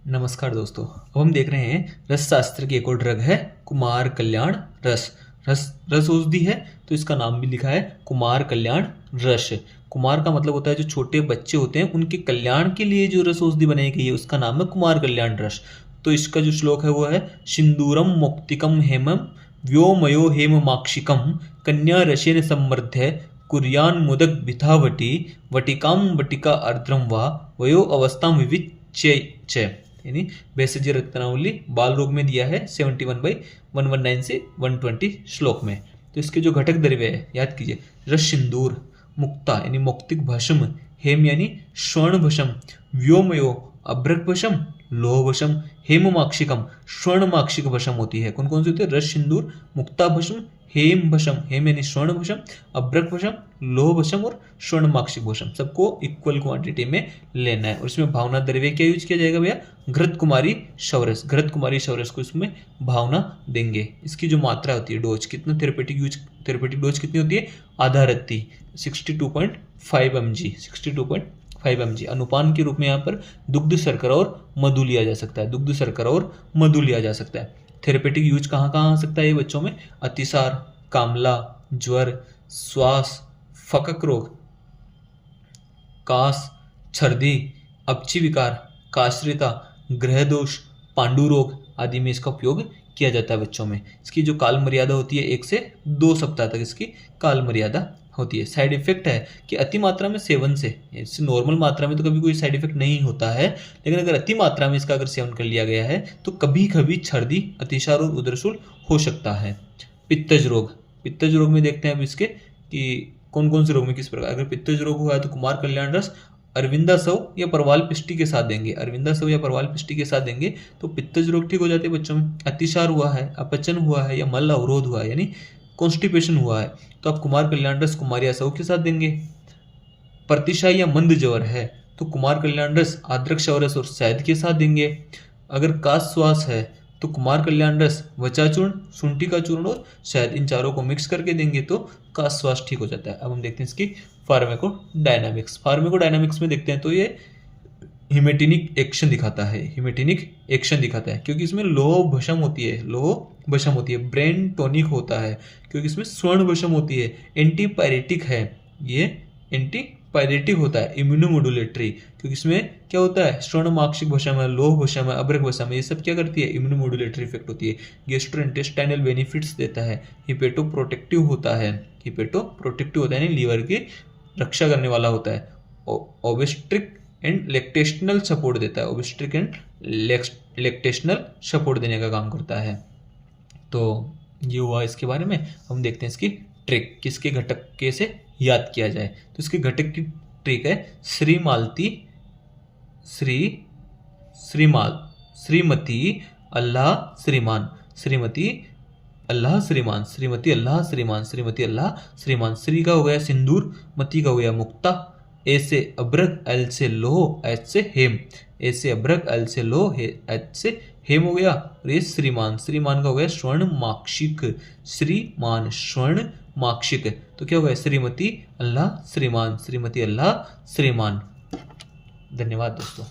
नमस्कार दोस्तों। अब हम देख रहे हैं रस शास्त्र की एक और ड्रग है कुमार कल्याण रस। रस औषधि है तो इसका नाम भी लिखा है कुमार कल्याण रस। कुमार का मतलब होता है जो छोटे बच्चे होते हैं उनके कल्याण के लिए जो रस औषधि बनाई गई है उसका नाम है कुमार कल्याण रस। तो इसका जो श्लोक है वो है सिंदूरम मौक्तिकम हेमम व्योमयो हेममाक्षिकम कन्या रसेन सम्मर्ध्य कुर्यान मुदक भिथावटी वटिकाम वटिका अर्द्रम वा वयो अवस्थाम विविच्य यानी भेषज रत्नावली बाल रोग में दिया है 71/119 से 120 श्लोक में। तो इसके जो घटक द्रव्य है याद कीजिए, रस सिंदूर, मुक्ता यानी मौक्तिक भस्म, हेम यानी स्वर्ण भस्म, व्योमयो अभ्रक भस्म, लोह भस्म, हेममाक्षिकम स्वर्ण माक्षिक भस्म होती है। कौन कौन सी होती है? रस सिंदूर, मुक्ता भस्म, हेम भस्म, हेम यानी स्वर्ण भस्म, अभ्रक भस्म, लोह भस्म और स्वर्ण माक्षिक भस्म, सबको इक्वल क्वांटिटी में लेना है। और इसमें भावना द्रव्य क्या यूज किया जाएगा भैया? घृत कुमारी शवरस। घृत कुमारी शवरस को इसमें भावना देंगे। इसकी जो मात्रा होती है, डोज कितना, थेरेपेटिक डोज कितनी होती है? आधा रत्ती 62.5 mg 62.5 mg। अनुपान के रूप में यहाँ पर दुग्ध शर्करा और मधु लिया जा सकता है। दुग्ध शर्करा और मधु लिया जा सकता है। थेरेपेटिक यूज कहाँ कहाँ आ सकता है ये बच्चों में? अतिसार, कामला, ज्वर, श्वास, फकक रोग, कास, छर्दी, अपची विकार, काश्रिता, ग्रह दोष, पांडु रोग आदि में इसका उपयोग किया जाता है बच्चों में। इसकी जो काल मर्यादा होती है 1 से 2 सप्ताह तक इसकी काल मर्यादा होती है। साइड इफेक्ट है कि अति मात्रा में सेवन से, नॉर्मल मात्रा में तो कभी कोई साइड इफेक्ट नहीं होता है, लेकिन अगर अति मात्रा में इसका अगर सेवन कर लिया गया है तो कभी कभी छर्दी, अतिसार और उदरशूल हो सकता है। पित्तज रोग में देखते हैं अब इसके कि कौन कौन से रोग में किस प्रकार। अगर पित्तज रोग हुआ है तो कुमार कल्याण रस अरविंदासव या परवाल पिष्टी के साथ देंगे। अरविंदासव या परवाल पिष्टी के साथ देंगे तो पित्तज रोग ठीक हो जाते हैं बच्चों में। अतिसार हुआ है, अपचन हुआ है या मल अवरोध हुआ है यानी कॉन्स्टिपेशन हुआ है तो आप कुमार कल्याण रस कुमारिया सव के साथ देंगे। प्रतिशाई या मंद ज्वर है तो कुमार कल्याण रस आद्रक शवरस और शहद के साथ देंगे। अगर काश श्वास है तो कुमार कल्याण रस वचा चूर्ण, शुंठी का चूर्ण और शहद, इन चारों को मिक्स करके देंगे तो काश श्वास ठीक हो जाता है। अब हम देखते हैं इसकी फार्मेकोडायनामिक्स में देखते हैं तो ये हिमेटिनिक एक्शन दिखाता है क्योंकि इसमें लोह भस्म होती है। ब्रेन टॉनिक होता है क्योंकि इसमें स्वर्ण भस्म होती है। एंटीपायरेटिक है, ये एंटीपायरेटिक होता है। इम्यूनोमोडुलेटरी क्योंकि इसमें क्या होता है? स्वर्ण माक्षिक भस्म है, लोह भस्म है, अभ्रक भस्म है, ये सब क्या करती है? इम्यूनोमोडुलेटरी इफेक्ट होती है। गैस्ट्रोइंटेस्टाइनल बेनिफिट्स देता है। हिपेटोप्रोटेक्टिव होता है यानी लीवर की रक्षा करने वाला होता है। ओबेस्ट्रिक एंड लैक्टेशनल सपोर्ट देता है। ओबेस्ट्रिक एंड लैक्टेशनल सपोर्ट देने का काम करता है। तो ये हुआ इसके बारे में। हम देखते हैं इसकी ट्रिक, किसके घटक के से याद किया जाए। तो इसके घटक की ट्रिक है श्रीमती अल्लाह श्रीमान, श्रीमती अल्लाह श्रीमान। श्री का हो गया सिंदूर, मती का हो गया मुक्ता, ए से अभ्रक, एल से लोह, एच से हेम। ए से अभ्रक, एल से लोह, एच से हेम हो गया। और ये श्रीमान का हो गया स्वर्ण माक्षिक। तो क्या हो गया? श्रीमती अल्लाह श्रीमान। धन्यवाद दोस्तों।